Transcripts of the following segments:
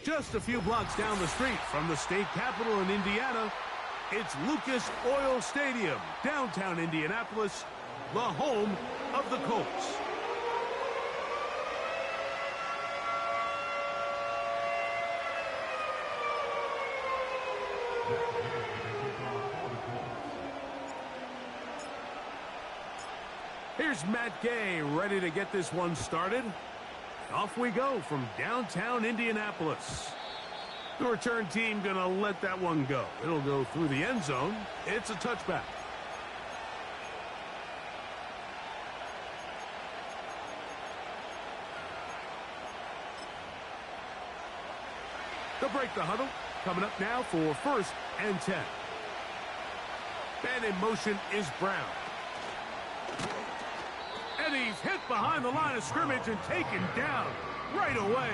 Just a few blocks down the street from the state capitol in Indiana, it's Lucas Oil Stadium, downtown Indianapolis, the home of the Colts. Here's Matt Gay ready to get this one started. Off we go from downtown Indianapolis. The return team going to let that one go. It'll go through the end zone. It's a touchback. They'll break the huddle. Coming up now for 1st and 10. And in motion is Brown. And he's hit behind the line of scrimmage and taken down right away.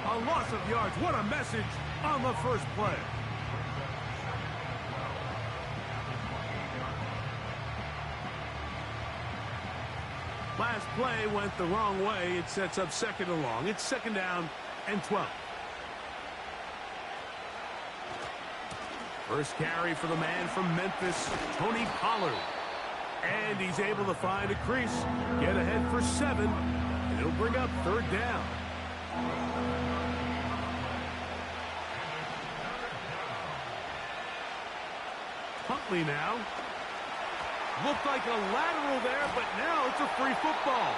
A loss of yards. What a message on the first play. Last play went the wrong way. It sets up 2nd and long. It's 2nd down and 12. First carry for the man from Memphis, Tony Pollard. And he's able to find a crease, get ahead for 7, and it'll bring up 3rd down. Huntley now. Looked like a lateral there, but now it's a free football.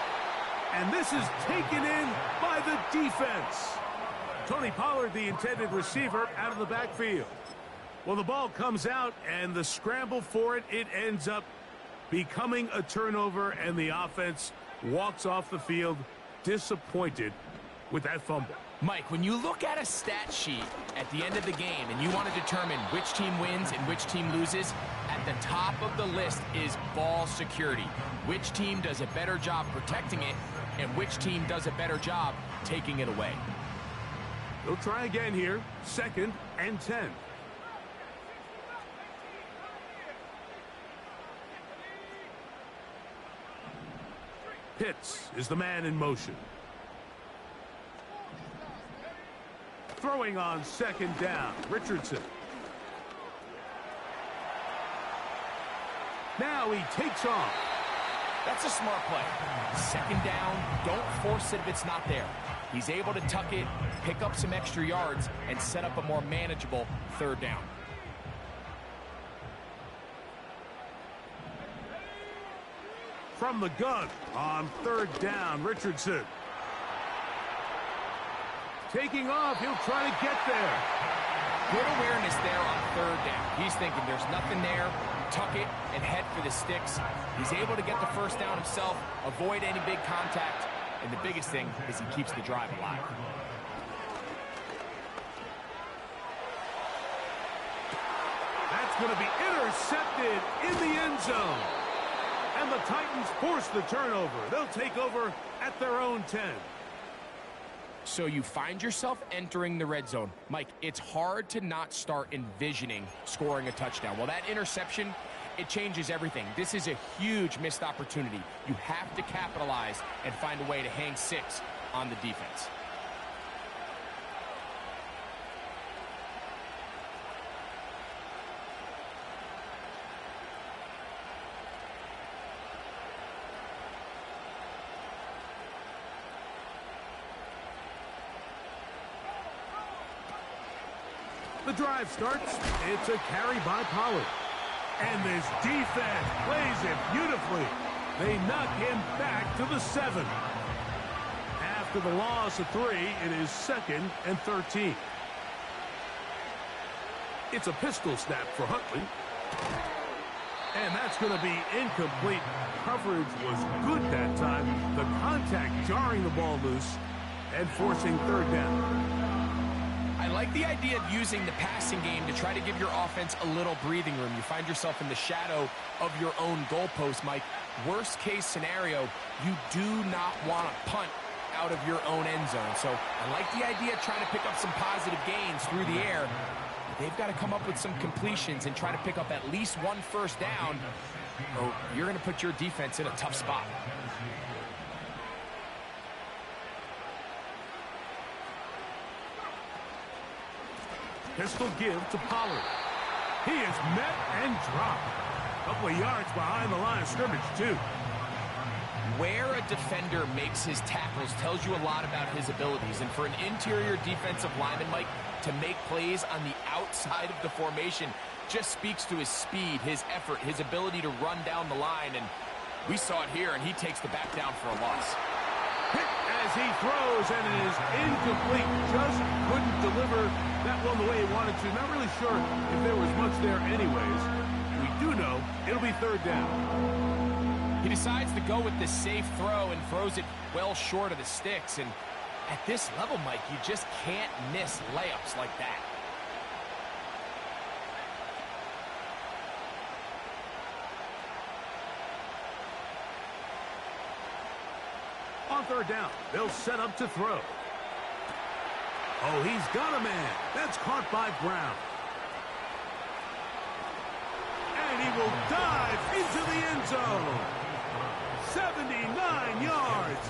And this is taken in by the defense. Tony Pollard, the intended receiver, out of the backfield. Well, the ball comes out, and the scramble for it, it ends up becoming a turnover, and the offense walks off the field disappointed with that fumble. Mike, when you look at a stat sheet at the end of the game and you want to determine which team wins and which team loses, at the top of the list is ball security. Which team does a better job protecting it, and which team does a better job taking it away. They'll try again here, 2nd and 10. Pitts is the man in motion. Throwing on 2nd down, Richardson. Now he takes off. That's a smart play. 2nd down, don't force it if it's not there. He's able to tuck it, pick up some extra yards, and set up a more manageable 3rd down. From the gun on 3rd down, Richardson. Taking off, he'll try to get there. Good awareness there on 3rd down. He's thinking there's nothing there, tuck it, and head for the sticks. He's able to get the 1st down himself, avoid any big contact, and the biggest thing is he keeps the drive alive. That's going to be intercepted in the end zone. And the Titans force the turnover. They'll take over at their own 10. So you find yourself entering the red zone. Mike, it's hard to not start envisioning scoring a touchdown. Well, that interception, it changes everything. This is a huge missed opportunity. You have to capitalize and find a way to hang 6 on the defense. The drive starts. It's a carry by Pollard. And this defense plays it beautifully. They knock him back to the 7. After the loss of 3, it is 2nd and 13. It's a pistol snap for Huntley. And that's going to be incomplete. Coverage was good that time. The contact jarring the ball loose and forcing 3rd down. I like the idea of using the passing game to try to give your offense a little breathing room. You find yourself in the shadow of your own goalpost, Mike. Worst case scenario, you do not want to punt out of your own end zone. So I like the idea of trying to pick up some positive gains through the air. But they've got to come up with some completions and try to pick up at least 1 first down, or you're going to put your defense in a tough spot. Pistol give to Pollard. He is met and dropped. A couple of yards behind the line of scrimmage, too. Where a defender makes his tackles tells you a lot about his abilities. And for an interior defensive lineman, Mike, to make plays on the outside of the formation just speaks to his speed, his effort, his ability to run down the line. And we saw it here, and he takes the back down for a loss. Hit as he throws, and it is incomplete. Just couldn't deliver that one the way he wanted to. Not really sure if there was much there anyways. We do know it'll be third down. He decides to go with the safe throw and throws it well short of the sticks. And at this level, Mike, you just can't miss layups like that. On third down, they'll set up to throw. Oh, he's got a man. That's caught by Brown. And he will dive into the end zone. 79 yards.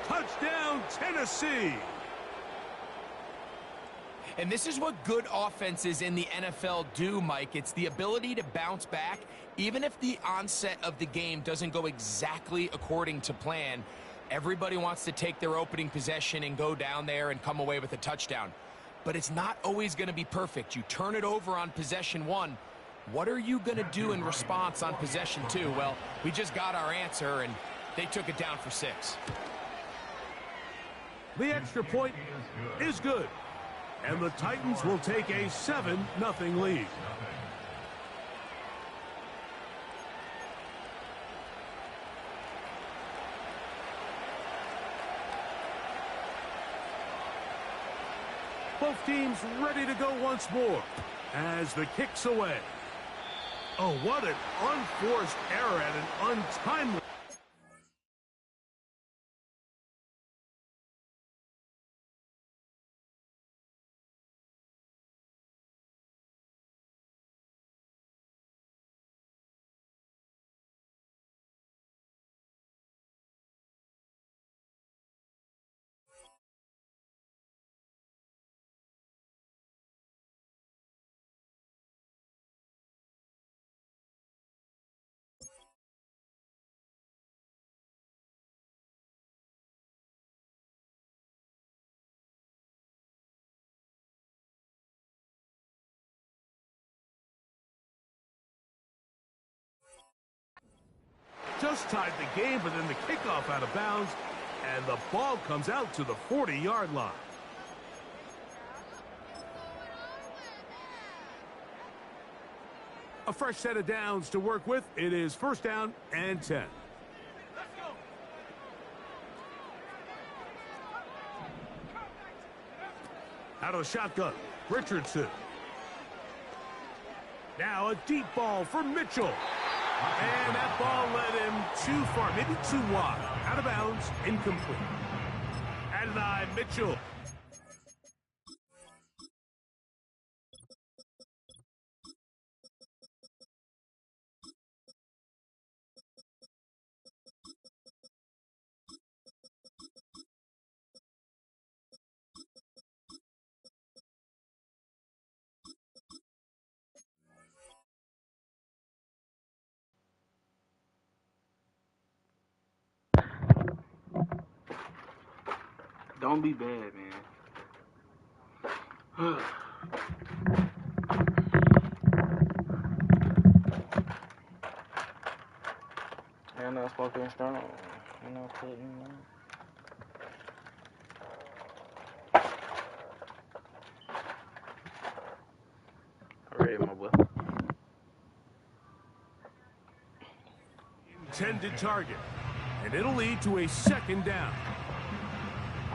Touchdown, Tennessee. And this is what good offenses in the NFL do, Mike. It's the ability to bounce back, even if the onset of the game doesn't go exactly according to plan. Everybody wants to take their opening possession and go down there and come away with a touchdown. But it's not always going to be perfect. You turn it over on possession one. What are you going to do in response on possession two? Well, we just got our answer, and they took it down for 6. The extra point is good. And the Titans will take a 7-0 lead. Both teams ready to go once more as the kick's away. Oh, what an unforced error and an untimely. Just tied the game, but then the kickoff out of bounds, and the ball comes out to the 40-yard line. A fresh set of downs to work with. It is first down and 10. Out of the shotgun, Richardson. Now a deep ball for Mitchell. And that ball led him too far, maybe too wide. Out of bounds, incomplete. Adonai Mitchell. Don't be bad, man. You're not smoking strong. You're not putting All right, my boy. Intended target. And it'll lead to a second down.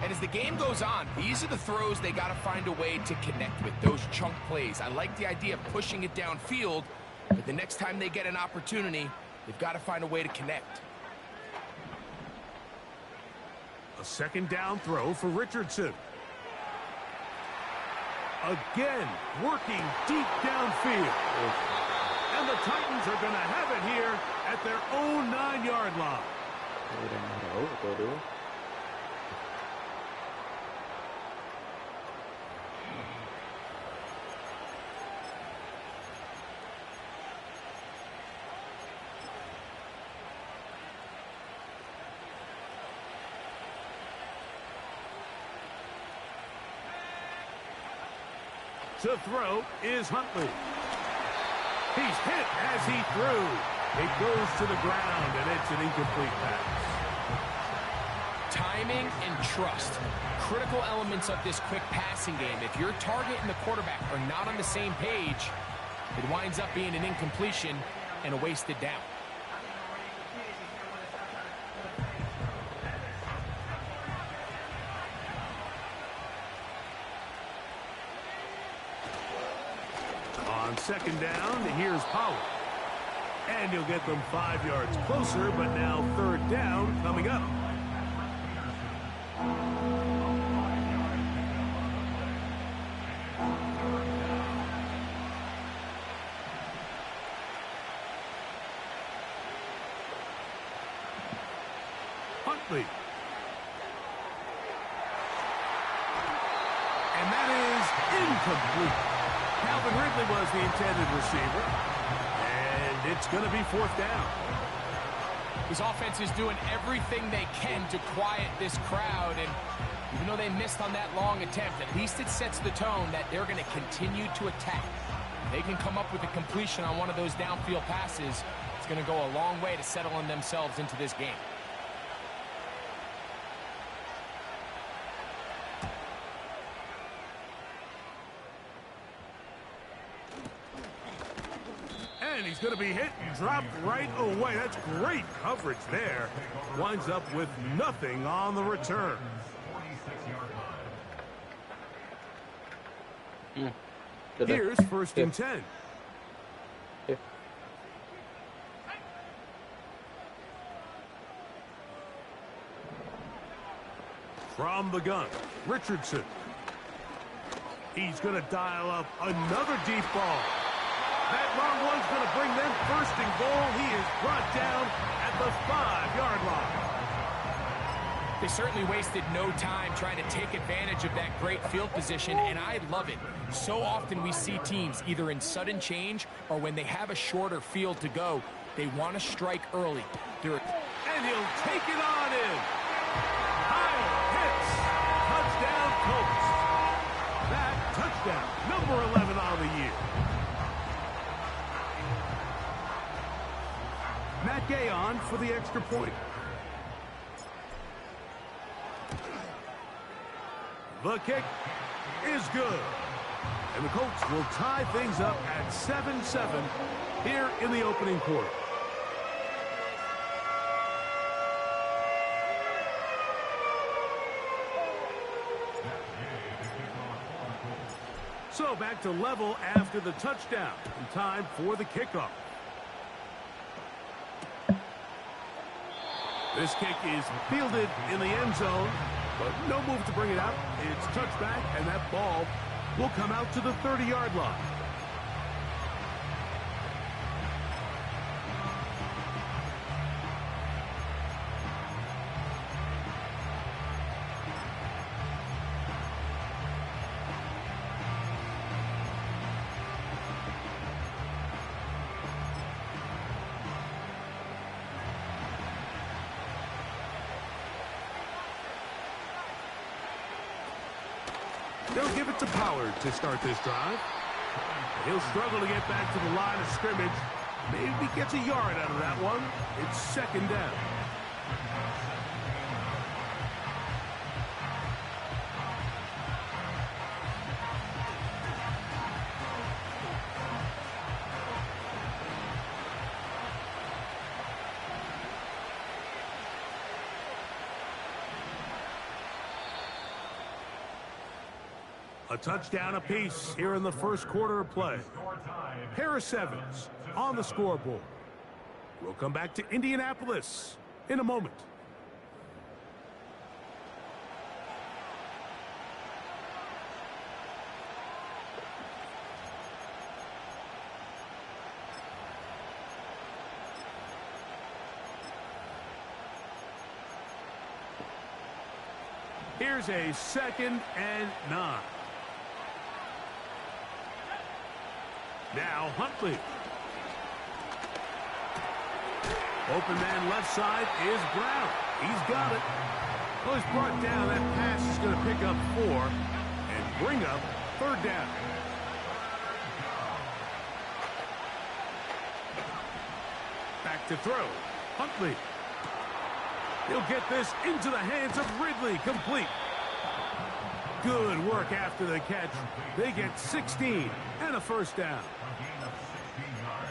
And as the game goes on, these are the throws they got to find a way to connect with, those chunk plays. I like the idea of pushing it downfield, but the next time they get an opportunity, they've got to find a way to connect. A second down throw for Richardson. Again, working deep downfield. And the Titans are going to have it here at their own 9-yard line. They don't know how to overthrow, do they? To throw is Huntley. He's hit as he threw. It goes to the ground, and it's an incomplete pass. Timing and trust, critical elements of this quick passing game. If your target and the quarterback are not on the same page, it winds up being an incompletion and a wasted down. On second down, here's Pollard. And he'll get them 5 yards closer, but now third down coming up. Huntley. And that is incomplete. Calvin Ridley was the intended receiver. And it's going to be fourth down. This offense is doing everything they can to quiet this crowd. And even though they missed on that long attempt, at least it sets the tone that they're going to continue to attack. They can come up with a completion on one of those downfield passes. It's going to go a long way to settling themselves into this game. And he's going to be hit and dropped right away. That's great coverage there. Winds up with nothing on the return. Here's first and 10. From the gun, Richardson. He's going to dial up another deep ball. That long one's going to bring them first and goal. He is brought down at the 5-yard line. They certainly wasted no time trying to take advantage of that great field position, and I love it. So often we see teams either in sudden change or when they have a shorter field to go, they want to strike early. And he'll take it on in. High hits. Touchdown, Colts. That touchdown, number 11 on the year. Matt Gay on for the extra point. The kick is good. And the Colts will tie things up at 7-7 here in the opening quarter. So back to level after the touchdown. And time for the kickoff. This kick is fielded in the end zone, but no move to bring it out. It's touchback, and that ball will come out to the 30-yard line. They'll give it to Pollard to start this drive. He'll struggle to get back to the line of scrimmage. Maybe gets a yard out of that one. It's second down. A touchdown apiece here in the first quarter of play. Harris Evans on the scoreboard. We'll come back to Indianapolis in a moment. Here's a 2nd and 9. Now Huntley. Open man left side is Brown. He's got it. Well, he's brought down. That pass is going to pick up 4 and bring up third down. To throw, Huntley. He'll get this into the hands of Ridley, complete. Good work after the catch. They get 16 and a first down.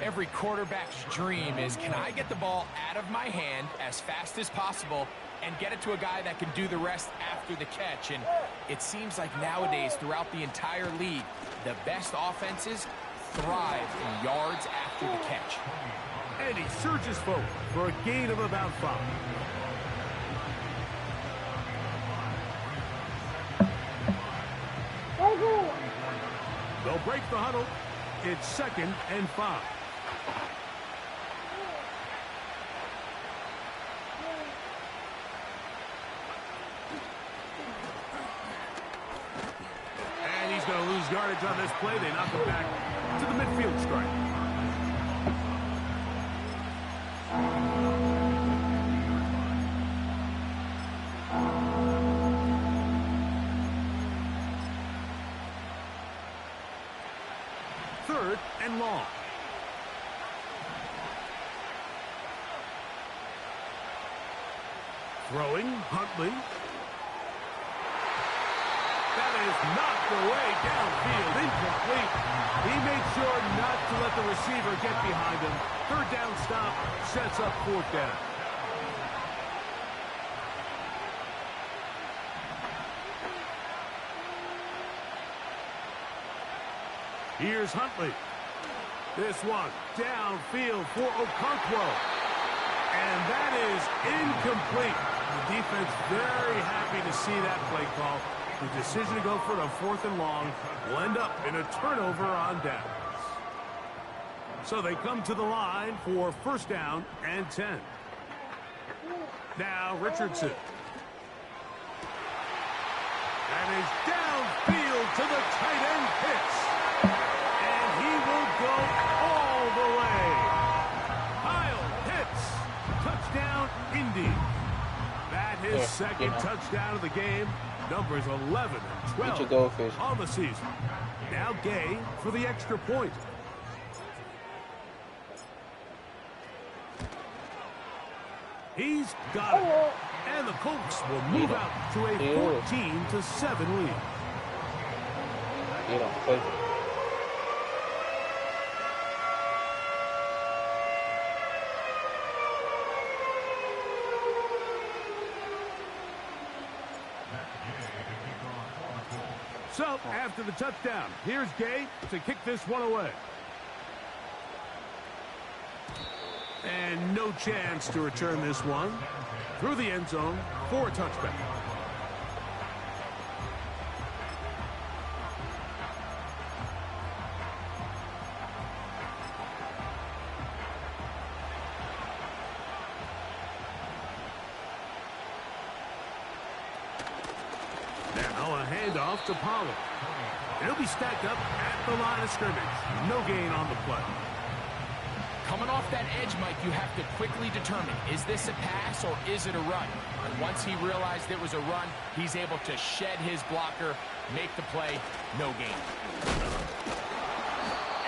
Every quarterback's dream is, can I get the ball out of my hand as fast as possible and get it to a guy that can do the rest after the catch? And it seems like nowadays, throughout the entire league, the best offenses thrive in yards after the catch. And he surges forward for a gain of about 5. They'll break the huddle. It's 2nd and 5. And he's going to lose yardage on this play. They knock him back to the midfield stripe. Third and long. Throwing, Huntley. That is knocked away downfield, incomplete. He made sure not to let the receiver get behind him. Third down stop sets up 4th down. Here's Huntley. This one downfield for Okonkwo. And that is incomplete. The defense very happy to see that play call. The decision to go for the 4th and long will end up in a turnover on downs. So they come to the line for 1st down and 10. Now Richardson. That is downfield to the tight end Pitts. And he will go all the way. Kyle Pitts. Touchdown, Indy. That his 2nd touchdown of the game. Numbers 11 and 12 on the season. Now Gay for the extra point. He's got it. And the Colts will move out to a 14-7 lead. So, after the touchdown, here's Gay to kick this one away. And no chance to return this one through the end zone for a touchback. Now a handoff to Pollard. He'll be stacked up at the line of scrimmage. No gain on the play. Coming off that edge, Mike, you have to quickly determine, is this a pass or is it a run? And once he realized it was a run, he's able to shed his blocker, make the play, no gain.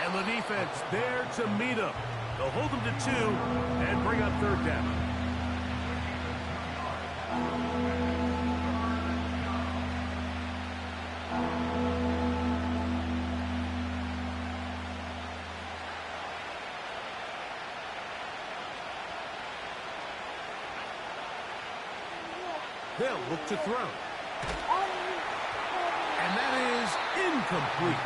And the defense there to meet him. They'll hold him to 2 and bring up 3rd down. They'll look to throw. And that is incomplete.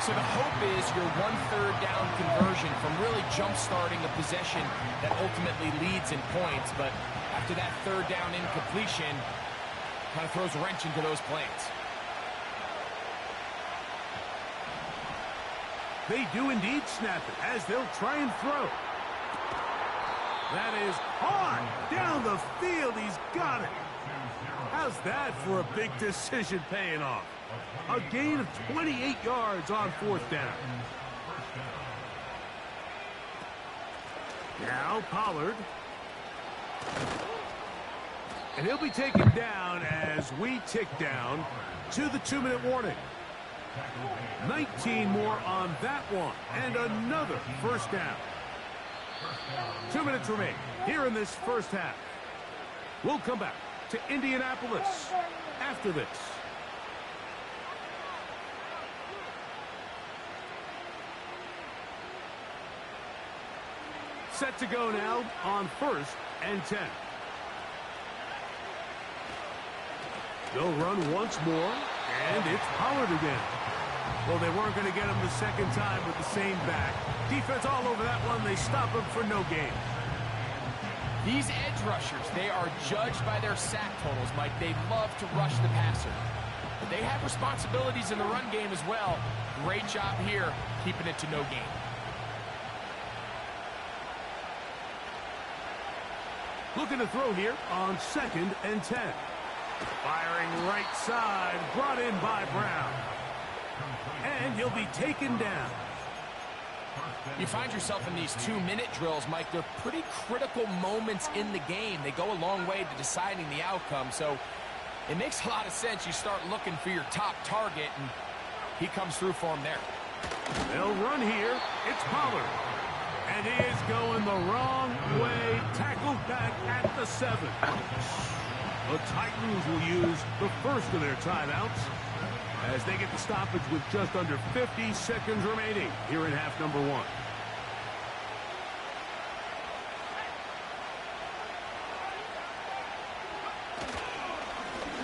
So the hope is your 1/3 down conversion from really jump-starting a possession that ultimately leads in points. But after that 3rd down incompletion, kind of throws a wrench into those plans. They do indeed snap it as they'll try and throw. That is hard down the field. He's got it. How's that for a big decision paying off? A gain of 28 yards on 4th down. Now Pollard. And he'll be taken down as we tick down to the 2-minute warning. 19 more on that one. And another 1st down. 2 minutes remain here in this first half. We'll come back to Indianapolis after this. Set to go now on 1st and 10. They'll run once more, and it's Pollard again. Well, they weren't going to get him the second time with the same back. Defense all over that one. They stop him for no gain. These edge rushers, they are judged by their sack totals, Mike. They love to rush the passer. But they have responsibilities in the run game as well. Great job here, keeping it to no gain. Looking to throw here on 2nd and 10. Firing right side, brought in by Brown. And he'll be taken down. You find yourself in these 2-minute drills, Mike. They're pretty critical moments in the game. They go a long way to deciding the outcome. So it makes a lot of sense. You start looking for your top target, and he comes through for him there. They'll run here. It's Pollard. And he is going the wrong way. Tackled back at the 7. The Titans will use the first of their timeouts as they get the stoppage with just under 50 seconds remaining here in half number 1.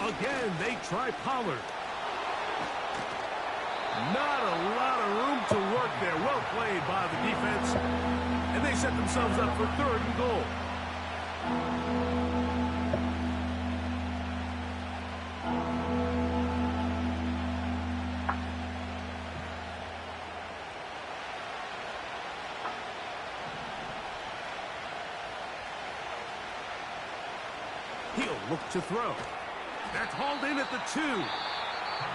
Again, they try Pollard. Not a lot of room to work there. Well played by the defense. And they set themselves up for 3rd and goal. He'll look to throw. That's hauled in at the 2.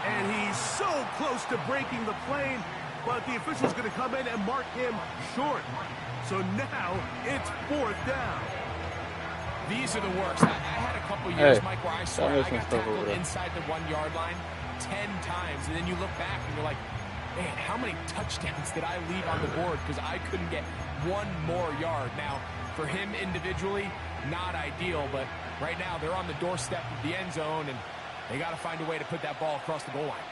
And he's so close to breaking the plane, but the official's going to come in and mark him short. So now it's 4th down. These are the worst. I had a couple years, Mike, where I swear I got tackled inside the 1-yard line 10 times, and then you look back and you're like, man, how many touchdowns did I leave on the board because I couldn't get one more yard? Now, for him individually, not ideal, but right now they're on the doorstep of the end zone, and they got to find a way to put that ball across the goal line.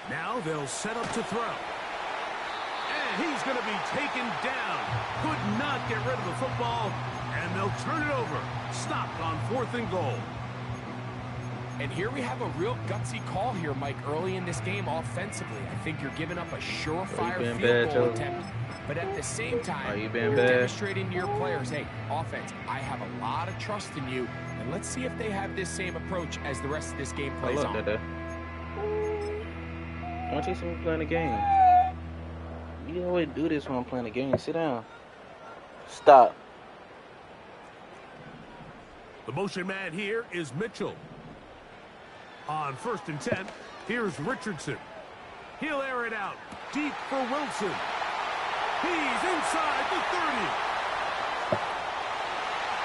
Now they'll set up to throw. And he's going to be taken down. Could not get rid of the football, and they'll turn it over. Stopped on 4th and goal. And here we have a real gutsy call here, Mike, early in this game offensively. I think you're giving up a surefire field goal attempt. But at the same time, you're demonstrating to your players, hey, offense, I have a lot of trust in you. And let's see if they have this same approach as the rest of this game plays on. I want you to see me playing the game. You always do this when I'm playing the game. Sit down. Stop. The motion man here is Mitchell. On 1st and 10, here's Richardson. He'll air it out deep for Wilson. He's inside the 30.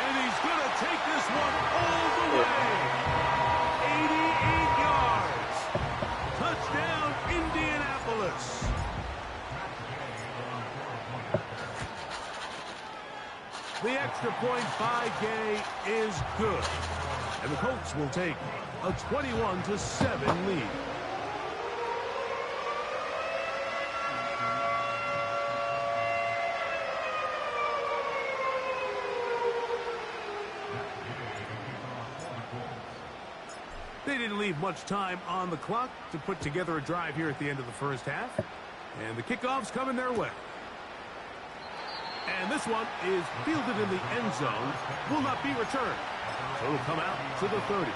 And he's going to take this one all the way. 88 yards. Touchdown, Indianapolis. The extra point by Gay is good. And the Colts will take a 21-7 lead. They didn't leave much time on the clock to put together a drive here at the end of the first half. And the kickoff's coming their way. And this one is fielded in the end zone. Will not be returned. So it'll come out to the 30.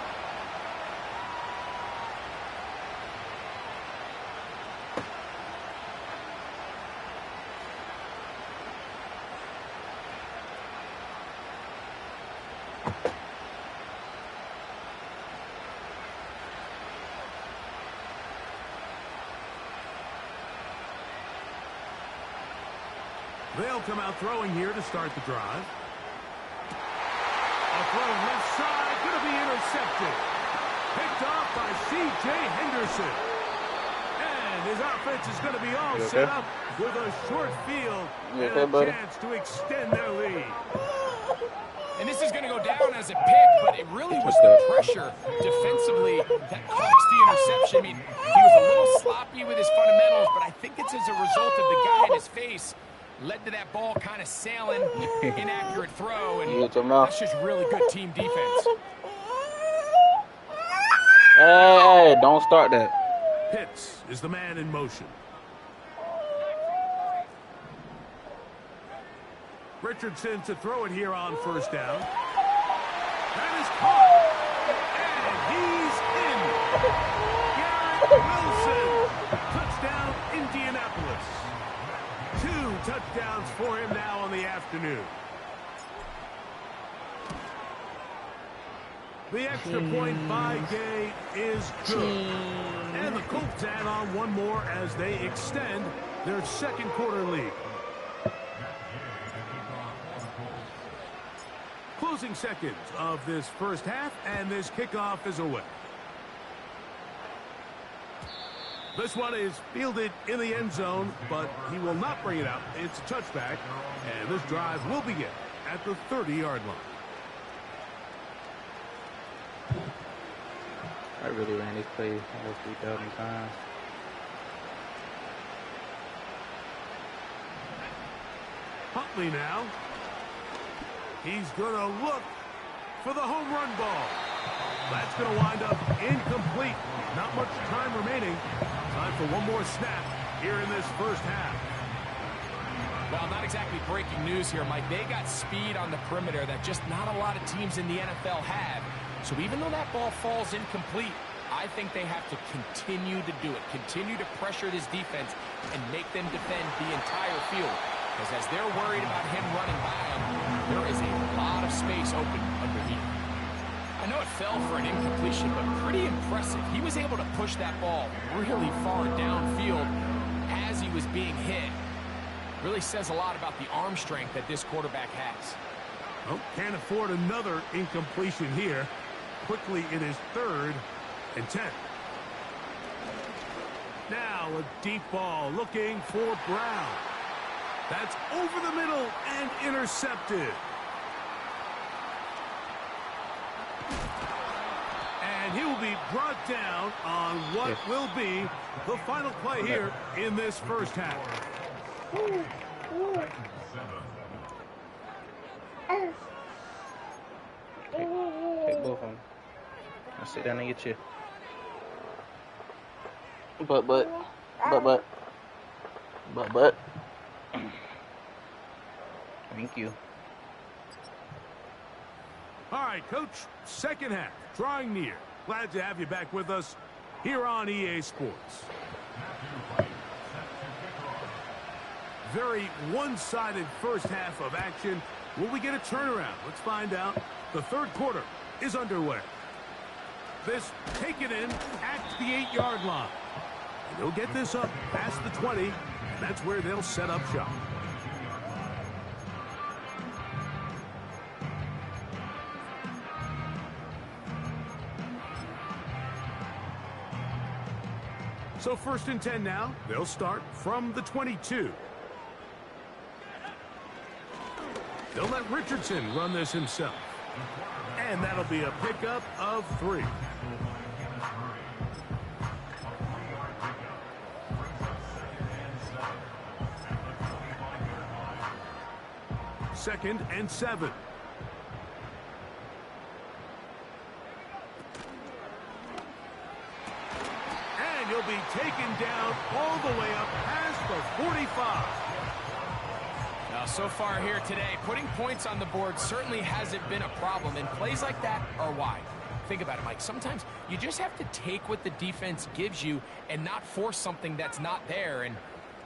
They'll come out throwing here to start the drive. A throw left side, going to be intercepted. Picked off by C.J. Henderson. And his offense is going to be all set up with a short field and a chance to extend their lead. And this is going to go down as a pick, but it really was the pressure defensively that cost the interception. I mean, he was a little sloppy with his fundamentals, but I think it's as a result of the guy in his face led to that ball kind of sailing, inaccurate throw, and that's just really good team defense. Hey, don't start that. Pitts is the man in motion. Richardson to throw it here on first down. That is caught. And he's in. Garrett Wilson. Touchdown, Indianapolis. 2 touchdowns for him now on the afternoon. The extra point by Gay is good. And the Colts add on one more as they extend their second quarter lead. Closing seconds of this first half, and this kickoff is away. This one is fielded in the end zone, but he will not bring it out. It's a touchback, and this drive will begin at the 30-yard line. I really ran this play almost 3,000 times. Huntley now. He's going to look for the home run ball. That's going to wind up incomplete. Not much time remaining. Time for one more snap here in this first half. Well, not exactly breaking news here, Mike. They got speed on the perimeter that just not a lot of teams in the NFL have. So even though that ball falls incomplete, I think they have to continue to do it. Continue to pressure this defense and make them defend the entire field. Because as they're worried about him running by them, there is a lot of space open underneath. I know it fell for an incompletion, but pretty impressive. He was able to push that ball really far downfield as he was being hit. Really says a lot about the arm strength that this quarterback has. Well, can't afford another incompletion here. Quickly in his 3rd and 10. Now a deep ball looking for Brown. That's over the middle and intercepted. And he will be brought down on what will be the final play here in this first half. Take both of them. Now sit down and get you. But. Thank you. All right, Coach, second half, drawing near. Glad to have you back with us here on EA Sports. Very one-sided first half of action. Will we get a turnaround? Let's find out. The third quarter is underway. This taken in at the 8-yard line. And they'll get this up past the 20, and that's where they'll set up shop. So 1st and 10 now. They'll start from the 22. They'll let Richardson run this himself. And that'll be a pickup of 3. Second and 7. And he'll be taken down all the way up past the 45. Now, so far here today, putting points on the board certainly hasn't been a problem, and plays like that are why. Think about it, Mike. Sometimes you just have to take what the defense gives you and not force something that's not there, and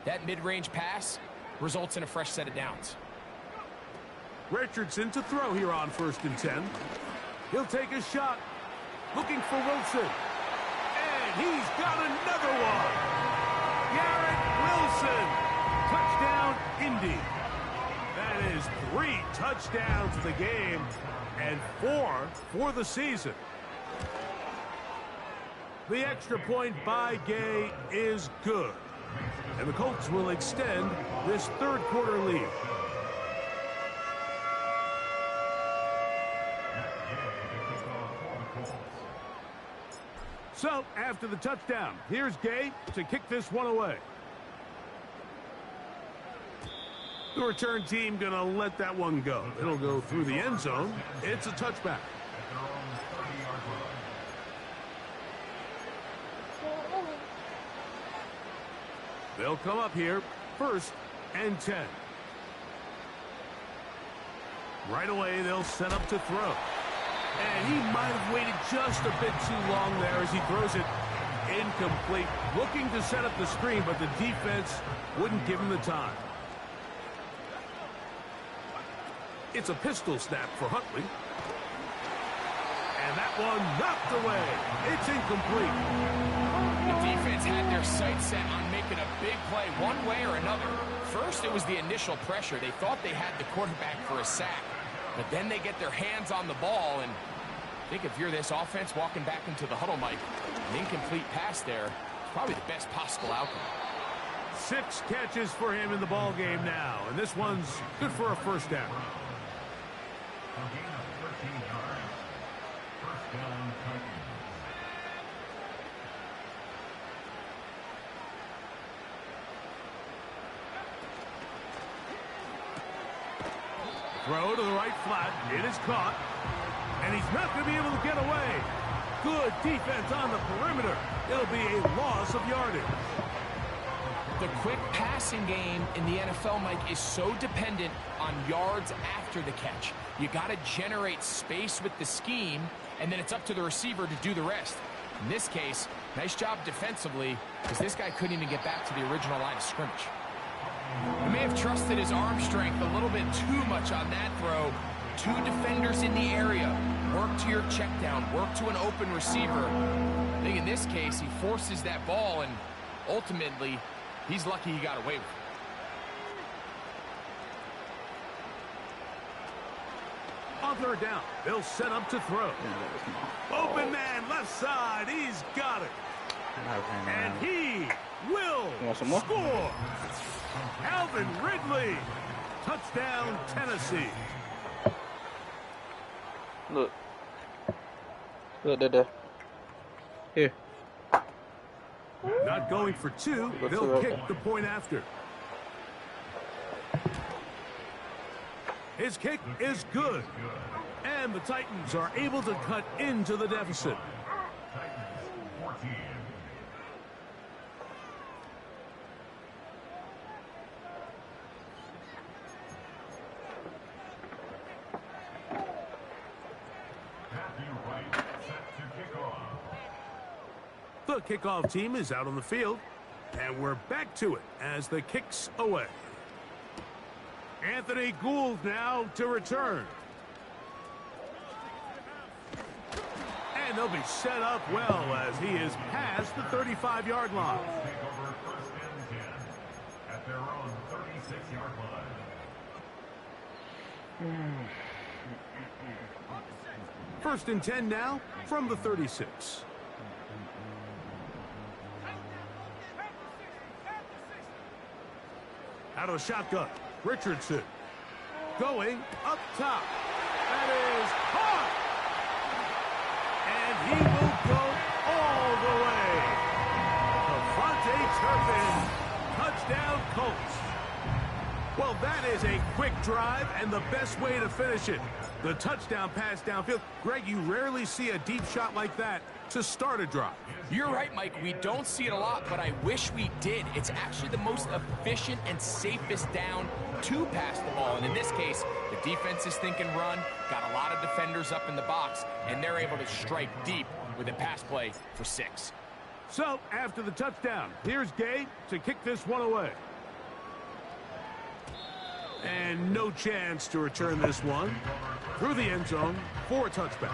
that mid-range pass results in a fresh set of downs. Richardson to throw here on 1st and 10. He'll take a shot, looking for Wilson. And he's got another one. Garrett Wilson. Touchdown, Indy. That is 3 touchdowns of the game and 4 for the season. The extra point by Gay is good. And the Colts will extend this third quarter lead. So, after the touchdown, here's Gay to kick this one away. The return team going to let that one go. It'll go through the end zone. It's a touchback. They'll come up here, 1st and 10. Right away, they'll set up to throw. And he might have waited just a bit too long there as he throws it incomplete. Looking to set up the screen, but the defense wouldn't give him the time. It's a pistol snap for Huntley. And that one knocked away. It's incomplete. The defense had their sights set on making a big play one way or another. First, it was the initial pressure. They thought they had the quarterback for a sack. But then they get their hands on the ball, and I think if you're this offense walking back into the huddle, Mike, an incomplete pass there is probably the best possible outcome. 6 catches for him in the ball game now, and this one's good for a first down. Throw to the right flat. It is caught. And he's not going to be able to get away. Good defense on the perimeter. It'll be a loss of yardage. The quick passing game in the NFL, Mike, is so dependent on yards after the catch. You got to generate space with the scheme, and then it's up to the receiver to do the rest. In this case, nice job defensively, because this guy couldn't even get back to the original line of scrimmage. He may have trusted his arm strength a little bit too much on that throw. 2 defenders in the area. Work to your check down. Work to an open receiver. I think in this case, he forces that ball, and ultimately, he's lucky he got away with it. On 3rd down, they'll set up to throw. Open man, left side. He's got it. And he will score. Alvin Ridley. Touchdown, Tennessee. Look. Look, there. Here. Not going for 2. They'll kick the point after. His kick is good. And the Titans are able to cut into the deficit. The kickoff team is out on the field, and we're back to it as the kick's away. Anthony Gould now to return. And they'll be set up well as he is past the 35-yard line. At their own 36-yard line. 1st and 10 now from the 36. Out of the shotgun, Richardson going up top. That is caught. And he will go all the way. Devontae Turpin, touchdown Colts. Well, that is a quick drive and the best way to finish it. The touchdown pass downfield. Greg, you rarely see a deep shot like that to start a drive. You're right, Mike. We don't see it a lot, but I wish we did. It's actually the most efficient and safest down to pass the ball. And in this case, the defense is thinking run, got a lot of defenders up in the box, and they're able to strike deep with a pass play for 6. So, after the touchdown, here's Gay to kick this one away. And no chance to return this one through the end zone for a touchback.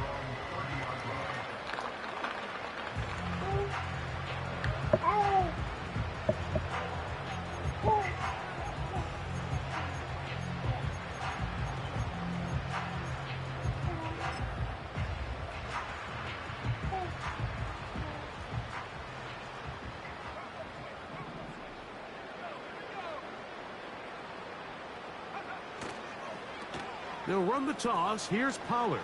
They'll run the toss. Here's Pollard.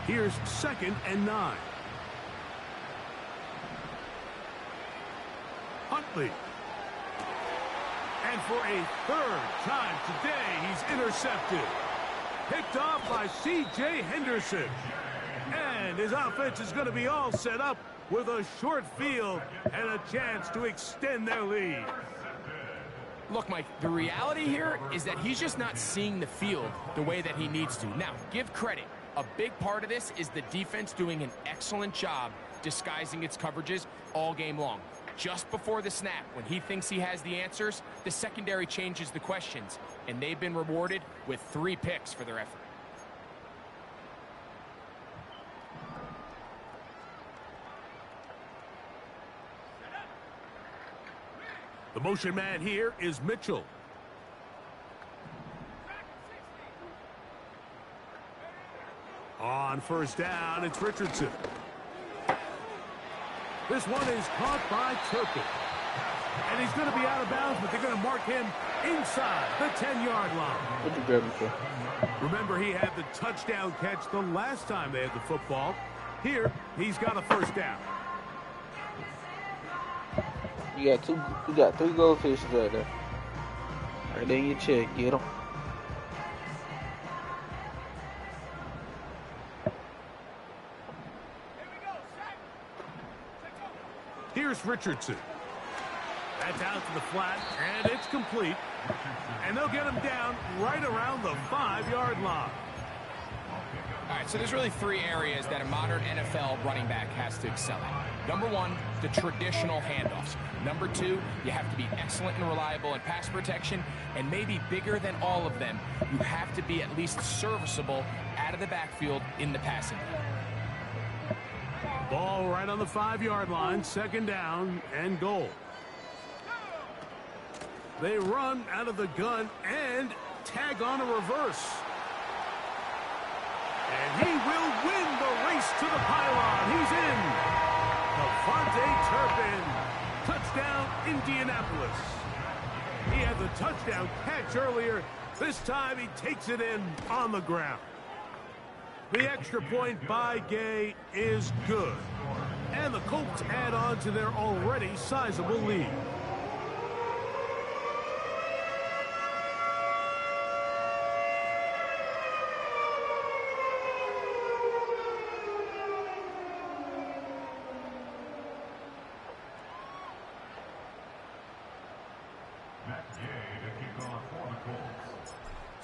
Here's 2nd and 9. Huntley. And for a 3rd time today, he's intercepted. Picked off by C.J. Henderson. And his offense is going to be all set up with a short field and a chance to extend their lead. Look, Mike, the reality here is that he's just not seeing the field the way that he needs to. Now, give credit. A big part of this is the defense doing an excellent job disguising its coverages all game long. Just before the snap, when he thinks he has the answers, the secondary changes the questions, and they've been rewarded with 3 picks for their effort. The motion man here is Mitchell. On 1st down, it's Richardson. This one is caught by Turpin. And he's going to be out of bounds, but they're going to mark him inside the 10-yard line. What'd you grab him for? Remember, he had the touchdown catch the last time they had the football. Here, he's got a 1st down. You got 3 goldfish right there. Right there in your check. Get them. Here's Richardson. That's out to the flat, and it's complete. And they'll get him down right around the 5-yard line. All right, so there's really 3 areas that a modern NFL running back has to excel at. Number 1, the traditional handoffs. Number 2, you have to be excellent and reliable in pass protection. And maybe bigger than all of them, you have to be at least serviceable out of the backfield in the passing game. Ball right on the 5-yard line, 2nd down and goal. They run out of the gun and tag on a reverse. And he will win the race to the pylon. He's in. Devontae Turpin. Touchdown, Indianapolis. He had the touchdown catch earlier. This time he takes it in on the ground. The extra point by Gay is good. And the Colts add on to their already sizable lead.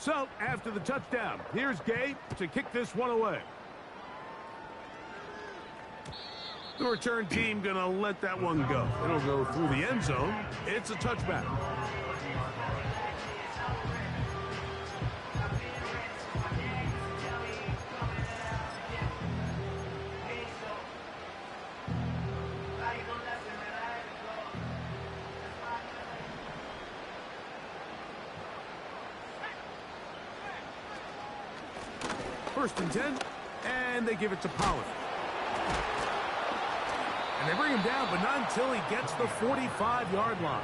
So, after the touchdown, here's Gay to kick this one away. The return team going to let that one go. It'll go through the end zone. It's a touchback. First and 10, and they give it to Pollard. And they bring him down, but not until he gets the 45-yard line.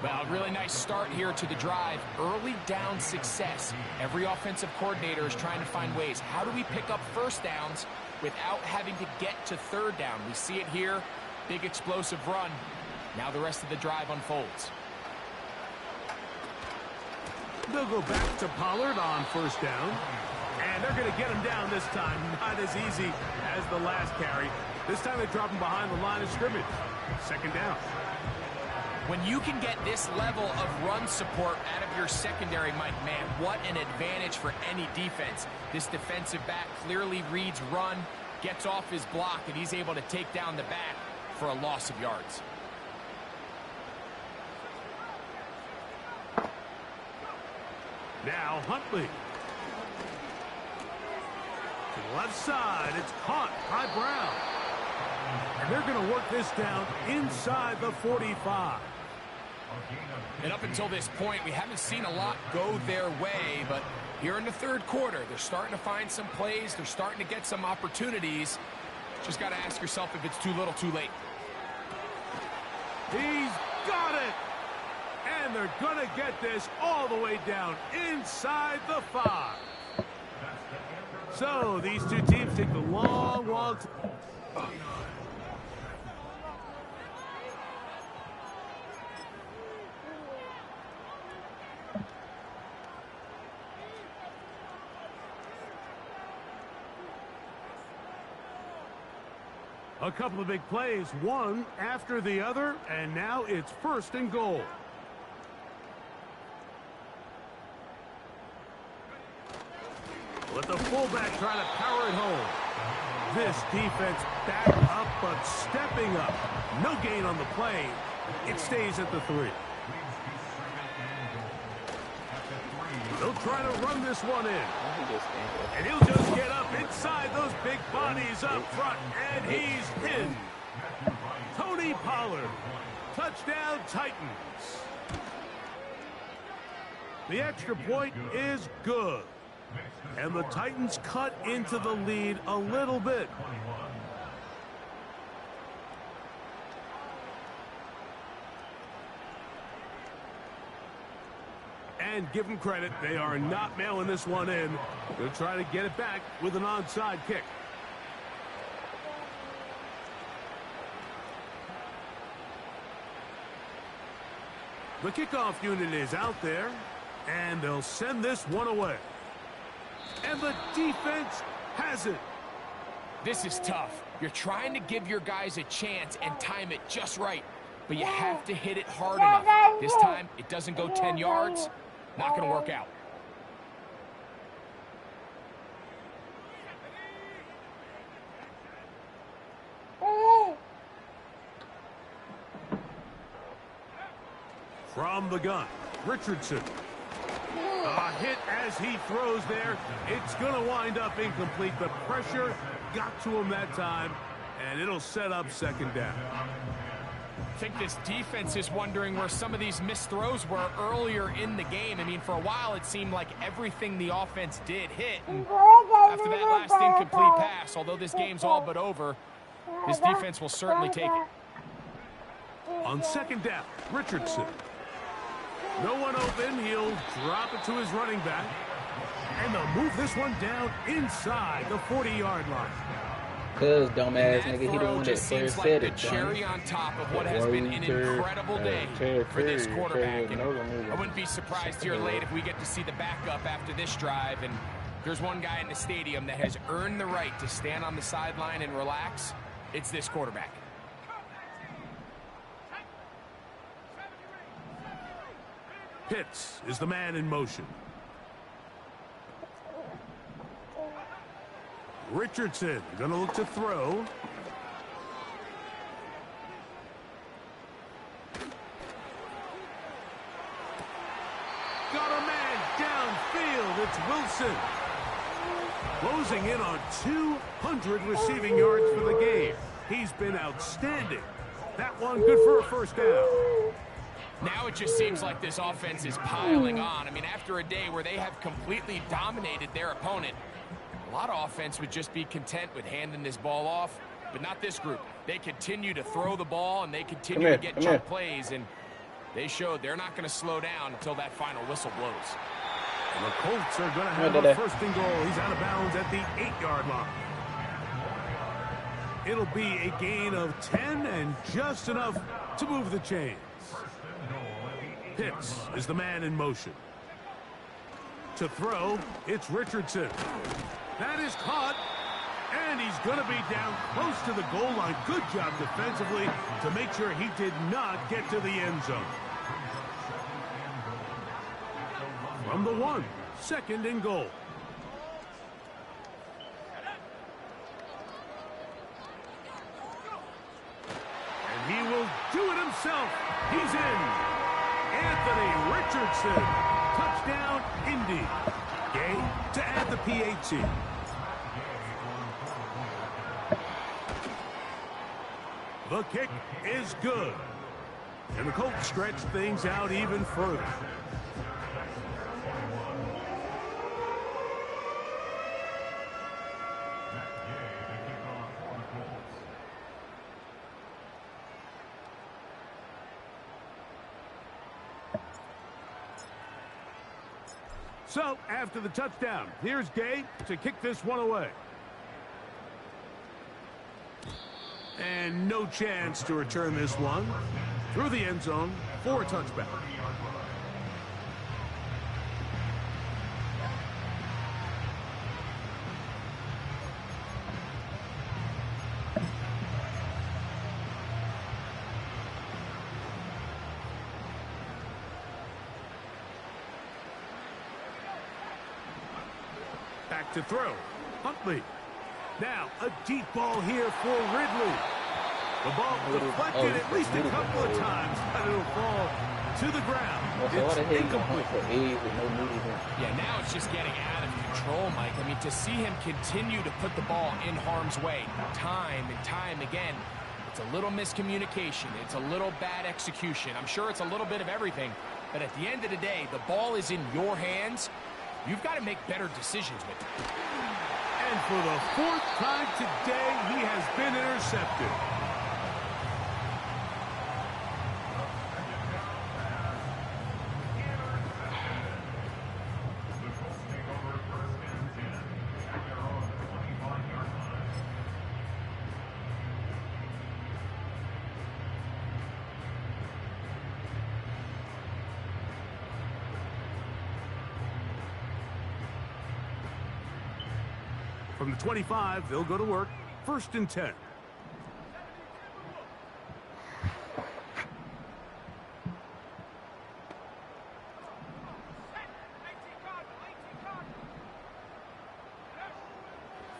Well, really nice start here to the drive. Early down success. Every offensive coordinator is trying to find ways. How do we pick up 1st downs without having to get to 3rd down? We see it here. Big explosive run. Now the rest of the drive unfolds. They'll go back to Pollard on 1st down. And they're going to get him down this time. Not as easy as the last carry. This time they drop him behind the line of scrimmage. 2nd down. When you can get this level of run support out of your secondary, Mike, man, what an advantage for any defense. This defensive back clearly reads run, gets off his block, and he's able to take down the back for a loss of yards. Now Huntley. To the left side, it's caught by Brown. And they're going to work this down inside the 45. And up until this point, we haven't seen a lot go their way, but here in the third quarter, they're starting to find some plays. They're starting to get some opportunities. Just got to ask yourself if it's too little, too late. He's got it! And they're going to get this all the way down inside the 5. So these two teams take the long walk. A couple of big plays, one after the other, and now it's 1st and goal. With the fullback trying to power it home. This defense back up, but stepping up. No gain on the play. It stays at the 3. They'll try to run this one in. And he'll just get up inside those big bodies up front, and he's in. Tony Pollard. Touchdown, Titans. The extra point is good. And the Titans cut into the lead a little bit. And give them credit, they are not mailing this one in. They'll try to get it back with an onside kick. The kickoff unit is out there, and they'll send this one away. And the defense has it. This is tough. You're trying to give your guys a chance and time it just right, but you have to hit it hard enough. This time, it doesn't go 10 yards. Not going to work out. From the gun, Richardson. A hit as he throws there. It's going to wind up incomplete. The pressure got to him that time, and it'll set up 2nd down. I think this defense is wondering where some of these missed throws were earlier in the game. I mean, for a while, it seemed like everything the offense did hit. And after that last incomplete pass, although this game's all but over, this defense will certainly take it. On 2nd down, Richardson. No one open. He'll drop it to his running back. And they'll move this one down inside the 40-yard line. Cuz dumbass nigga, he the one that just seems first like said the it. cherry on top of what has been an incredible day for this quarterback. And I wouldn't be surprised here late if we get to see the backup after this drive. And there's one guy in the stadium that has earned the right to stand on the sideline and relax. It's this quarterback. Pitts is the man in motion. Richardson gonna look to throw. Got a man downfield. It's Wilson. Closing in on 200 receiving yards for the game. He's been outstanding. That one good for a 1st down. Now it just seems like this offense is piling on. I mean, after a day where they have completely dominated their opponent, a lot of offense would just be content with handing this ball off, but not this group. They continue to throw the ball, and they continue to get jump plays, and they showed they're not going to slow down until that final whistle blows. And the Colts are going to have a 1st and goal. He's out of bounds at the 8-yard line. It'll be a gain of 10 and just enough to move the chains. Pitts is the man in motion. To throw, it's Richardson. That is caught, and he's going to be down close to the goal line. Good job defensively to make sure he did not get to the end zone. From the 1, 2nd and goal. And he will do it himself. He's in. Anthony Richardson. Touchdown, Indy. Gay to add the PAT. The kick is good. And the Colts stretch things out even further. So, after the touchdown, here's Gay to kick this one away. And no chance to return this one through the end zone for a touchback. Back to throw. Huntley. Now, a deep ball here for Ridley. The ball deflected at least a couple of times, but it'll fall to the ground. It's incomplete. Yeah, now it's just getting out of control, Mike. I mean, to see him continue to put the ball in harm's way time and time again, it's a little miscommunication. It's a little bad execution. I'm sure it's a little bit of everything, but at the end of the day, the ball is in your hands. You've got to make better decisions with it. And for the fourth time today, he has been intercepted. From the 25, they'll go to work. 1st and 10.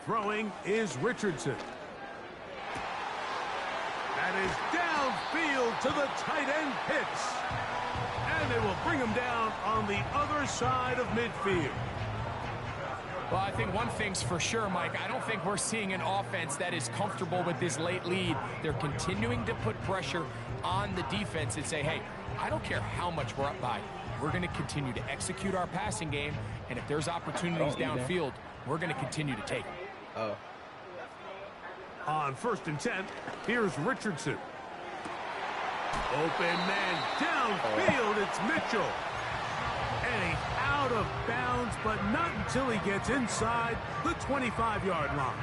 Throwing is Richardson. That is downfield to the tight end Pitts. And they will bring him down on the other side of midfield. Well, I think one thing's for sure, Mike. I don't think we're seeing an offense that is comfortable with this late lead. They're continuing to put pressure on the defense and say, hey, I don't care how much we're up by. We're going to continue to execute our passing game, and if there's opportunities downfield, we're going to continue to take them. On 1st and 10, here's Richardson. Open man downfield, it's Mitchell. And he's out of bounds, but not until he gets inside the 25-yard line.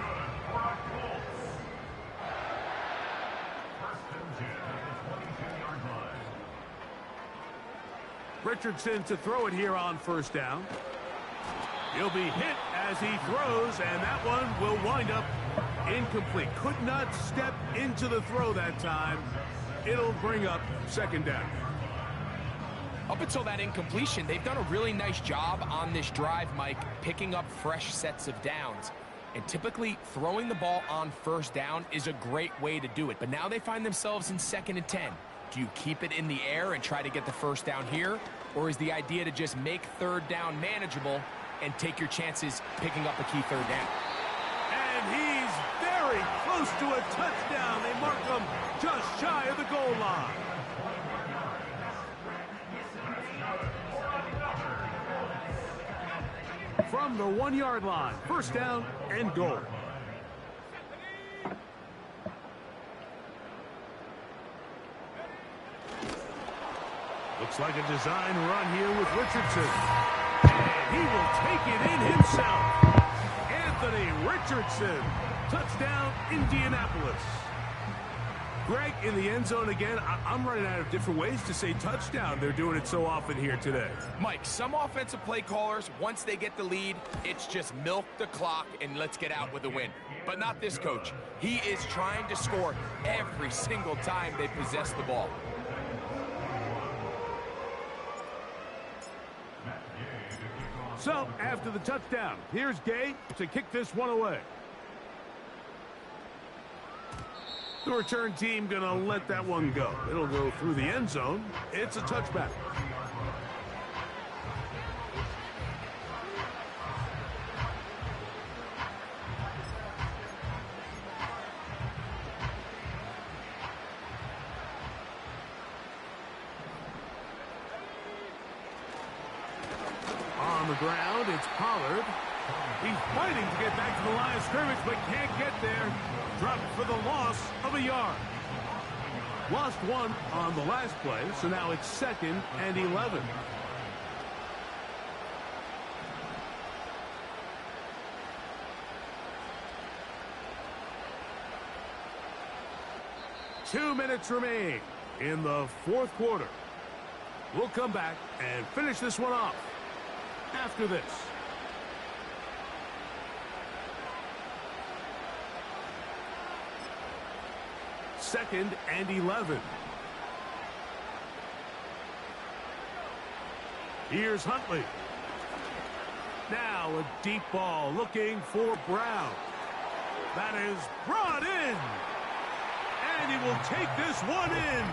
Richardson to throw it here on 1st down. He'll be hit as he throws, and that one will wind up incomplete. Could not step into the throw that time. It'll bring up 2nd down. Up until that incompletion, they've done a really nice job on this drive, Mike, picking up fresh sets of downs. And typically, throwing the ball on 1st down is a great way to do it. But now they find themselves in 2nd and 10. Do you keep it in the air and try to get the 1st down here? Or is the idea to just make 3rd down manageable and take your chances picking up a key 3rd down? And he's very close to a touchdown. They mark him just shy of the goal line. From the 1-yard line, 1st down and goal. Looks like a design run here with Richardson. And he will take it in himself. Anthony Richardson. Touchdown, Indianapolis. Greg, in the end zone again, I'm running out of different ways to say touchdown. They're doing it so often here today. Mike, some offensive play callers, once they get the lead, it's just milk the clock and let's get out with a win. But not this coach. He is trying to score every single time they possess the ball. So, after the touchdown, here's Gay to kick this one away. The return team going to let that one go. It'll go through the end zone. It's a touchback. ground. It's Pollard. He's fighting to get back to the line of scrimmage, but can't get there. Dropped for the loss of a yard. Lost one on the last play, so now it's 2nd and 11. Two minutes remain in the fourth quarter. We'll come back and finish this one off after this. Second and 11. Here's Huntley. Now a deep ball looking for Brown. That is brought in. And he will take this one in.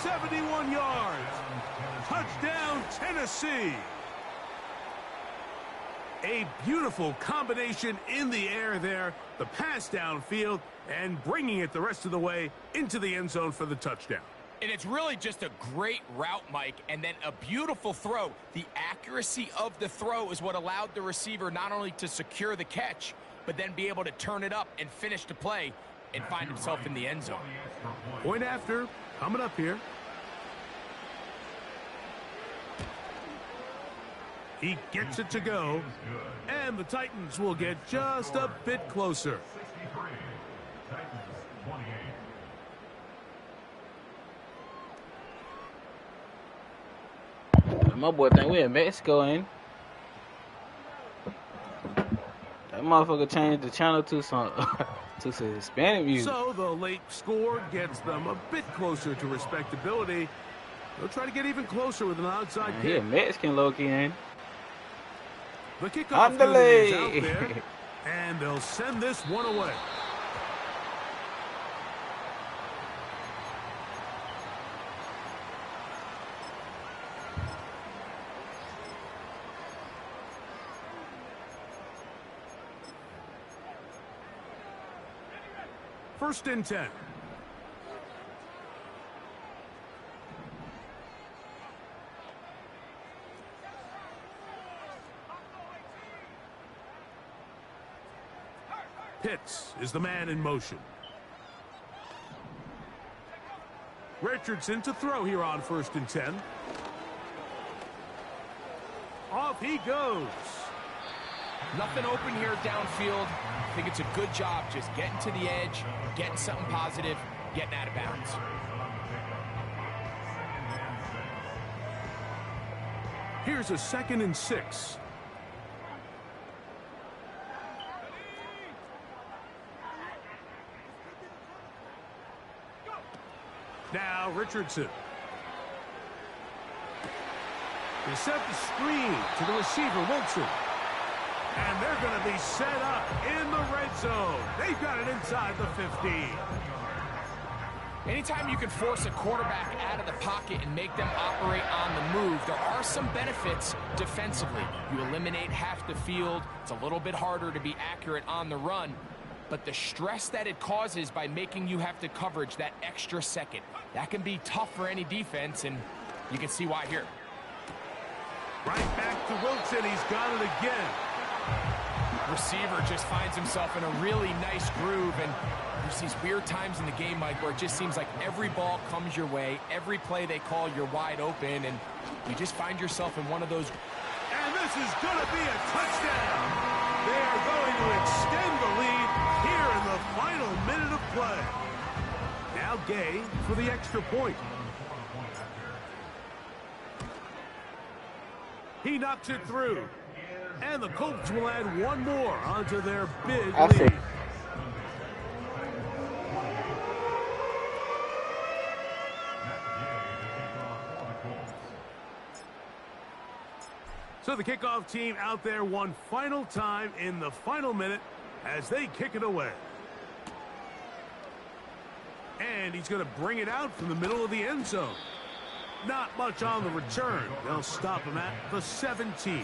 71 yards. Touchdown, Tennessee. A beautiful combination in the air there. The pass downfield and bringing it the rest of the way into the end zone for the touchdown. And it's really just a great route, Mike, and then a beautiful throw. The accuracy of the throw is what allowed the receiver not only to secure the catch, but then be able to turn it up and finish the play and find himself in the end zone. Point after, coming up here. He gets it to go, and the Titans will get just a bit closer. My boy think we in Mexico, ain't he? That motherfucker changed the channel to some to some Hispanic music. So the late score gets them a bit closer to respectability. They'll try to get even closer with an outside kick. Yeah, Mexican low-key, ain't he? The kickoff is out there, and they'll send this one away. First and 10. Pitts is the man in motion. Richardson to throw here on 1st and 10. Off he goes. Nothing open here downfield. I think it's a good job just getting to the edge, getting something positive, getting out of bounds. Here's a 2nd and 6. Now Richardson. They set the screen to the receiver, Wilson. And they're going to be set up in the red zone. They've got it inside the 15. Anytime you can force a quarterback out of the pocket and make them operate on the move, there are some benefits defensively. You eliminate half the field. It's a little bit harder to be accurate on the run. But the stress that it causes by making you have to coverage that extra second, that can be tough for any defense, and you can see why here. Right back to Wilson. He's got it again. Receiver just finds himself in a really nice groove, and there's these weird times in the game, Mike, where it just seems like every ball comes your way, every play they call, you're wide open, and you just find yourself in one of those. And this is going to be a touchdown. They are going to extend the lead here in the final minute of play. Now Gay for the extra point. He knocks it through. And the Colts will add one more onto their big lead. So the kickoff team out there one final time in the final minute as they kick it away. And he's going to bring it out from the middle of the end zone. Not much on the return. They'll stop him at the 17.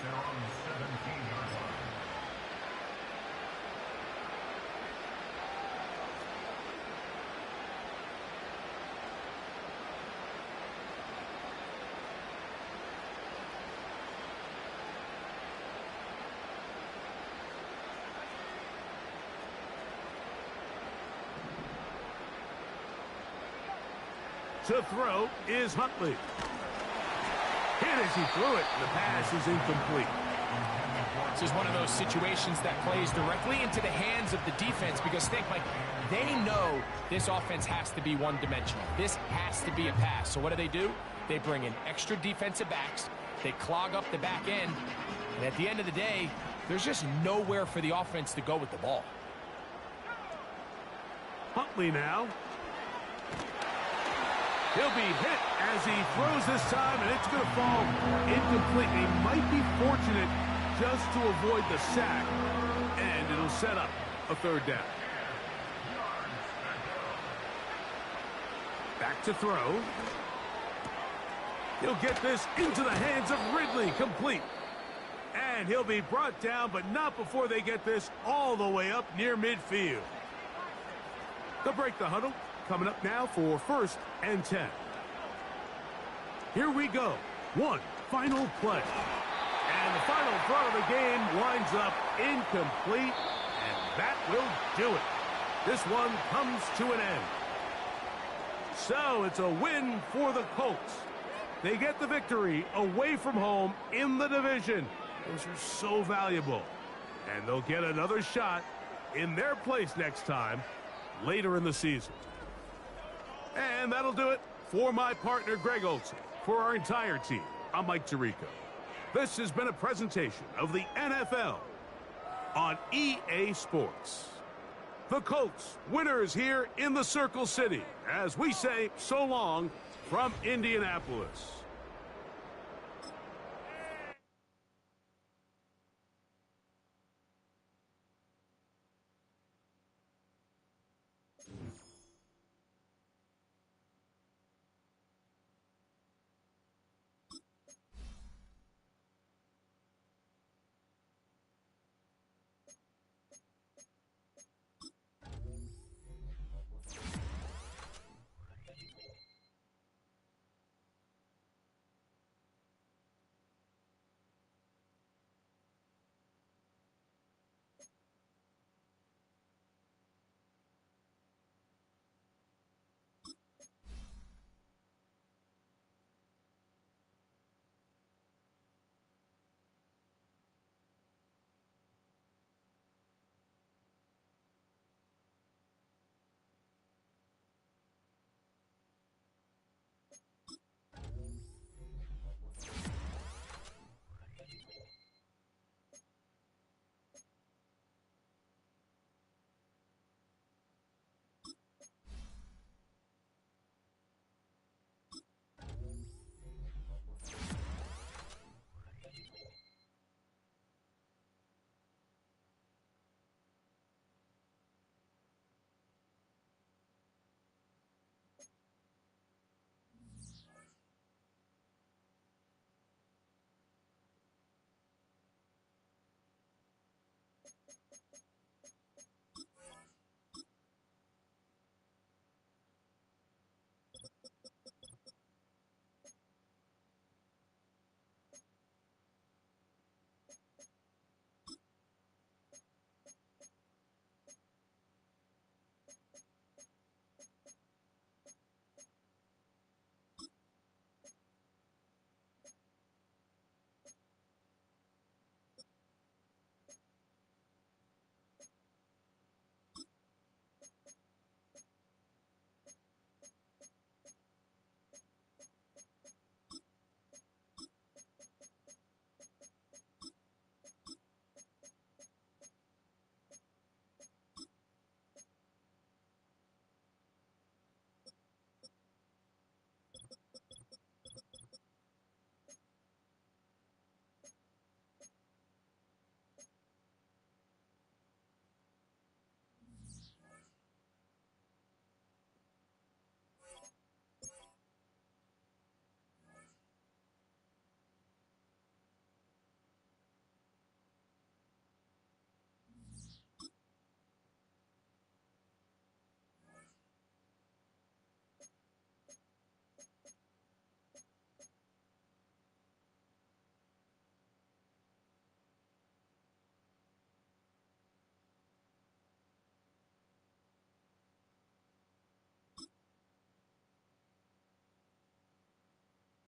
To throw is Huntley. Hit as he threw it. The pass is incomplete. This is one of those situations that plays directly into the hands of the defense because think, Mike, they know this offense has to be one-dimensional. This has to be a pass. So what do? They bring in extra defensive backs. They clog up the back end. And at the end of the day, there's just nowhere for the offense to go with the ball. Huntley now. He'll be hit as he throws this time, and it's going to fall incomplete. They might be fortunate just to avoid the sack, and it'll set up a third down. Back to throw. He'll get this into the hands of Ridley, complete. And he'll be brought down, but not before they get this all the way up near midfield. They'll break the huddle. Coming up now for 1st and 10. Here we go. One final play. And the final throw of the game winds up incomplete, and that will do it. This one comes to an end. So it's a win for the Colts. They get the victory away from home in the division. Those are so valuable. And they'll get another shot in their place next time later in the season. And that'll do it for my partner, Greg Olsen. For our entire team, I'm Mike Tirico. This has been a presentation of the NFL on EA Sports. The Colts, winners here in the Circle City, as we say so long from Indianapolis.